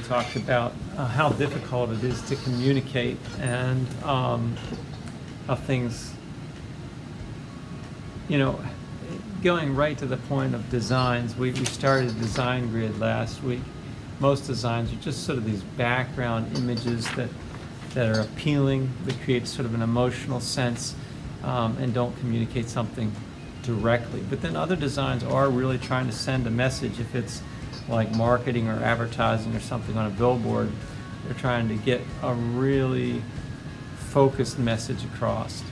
talked about how difficult it is to communicate and how things, going right to the point of designs. We started a design grid last week. Most designs are just sort of these background images that are appealing, that create sort of an emotional sense and don't communicate something directly. But then other designs are really trying to send a message. If it's like marketing or advertising or something on a billboard, they're trying to get a really focused message across.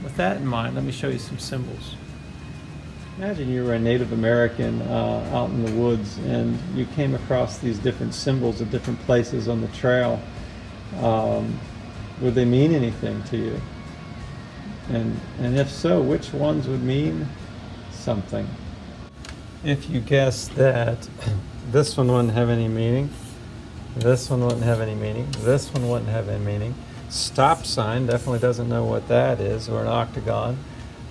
With that in mind, let me show you some symbols. Imagine you were a Native American out in the woods and you came across these different symbols at different places on the trail. Would they mean anything to you? And if so, which ones would mean something? If you guess that this one wouldn't have any meaning, this one wouldn't have any meaning, this one wouldn't have any meaning, stop sign definitely doesn't know what that is, or an octagon.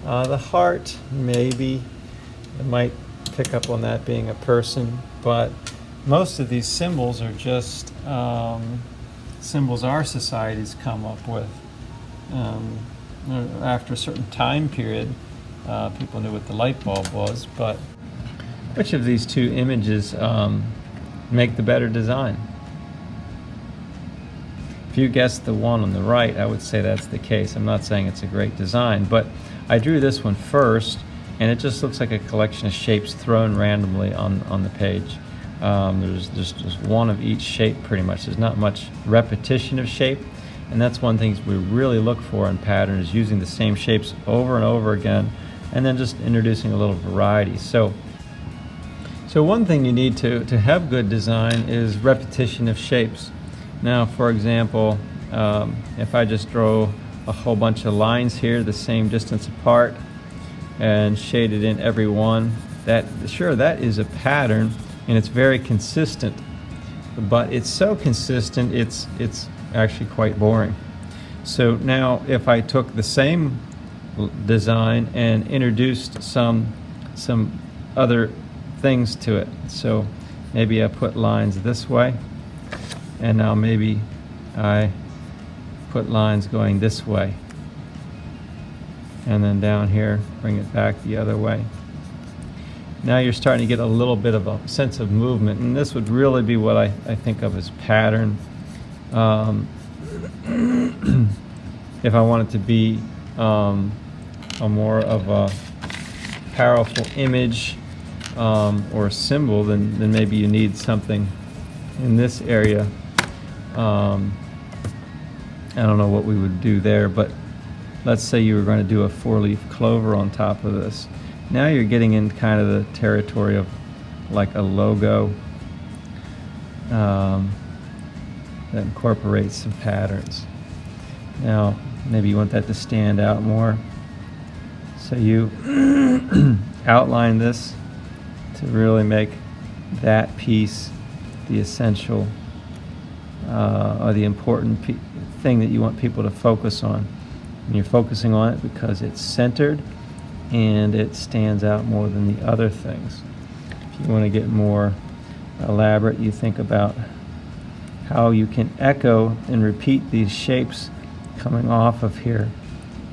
The heart, maybe, it might pick up on that being a person, but most of these symbols are just symbols our society's come up with. After a certain time period, people knew what the light bulb was, but which of these two images make the better design? If you guessed the one on the right, I would say that's the case. I'm not saying it's a great design, but I drew this one first, and it just looks like a collection of shapes thrown randomly on the page. There's just one of each shape pretty much. There's not much repetition of shape, and that's one thing we really look for in pattern, is using the same shapes over and over again, and then just introducing a little variety. So one thing you need to have good design is repetition of shapes. Now, for example, if I just draw a whole bunch of lines here the same distance apart and shaded in every one, that is a pattern and it's very consistent, but it's so consistent it's actually quite boring. So now if I took the same design and introduced some other things to it, so maybe I put lines this way, and now maybe I put lines going this way, and then down here bring it back the other way. Now you're starting to get a little bit of a sense of movement, and this would really be what I think of as pattern. If I want it to be a more of a powerful image or a symbol, then maybe you need something in this area. I don't know what we would do there, but let's say you were going to do a 4-leaf clover on top of this. Now you're getting in kind of the territory of like a logo that incorporates some patterns. Now maybe you want that to stand out more, so you outline this to really make that piece the essential or the important thing that you want people to focus on. And you're focusing on it because it's centered and it stands out more than the other things. If you want to get more elaborate, you think about how you can echo and repeat these shapes coming off of here,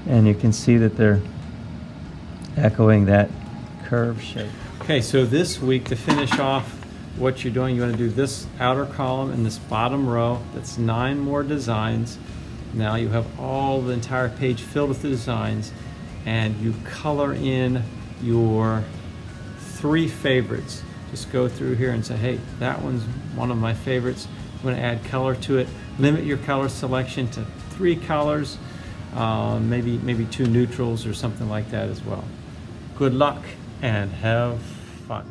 and you can see that they're echoing that curve shape. Okay, so this week, to finish off what you're doing, you want to do this outer column and this bottom row. That's 9 more designs. Now you have all the entire page filled with the designs, and you color in your 3 favorites. Just go through here and say, hey, that one's one of my favorites. I'm going to add color to it. Limit your color selection to 3 colors, maybe 2 neutrals or something like that as well. Good luck and have fun.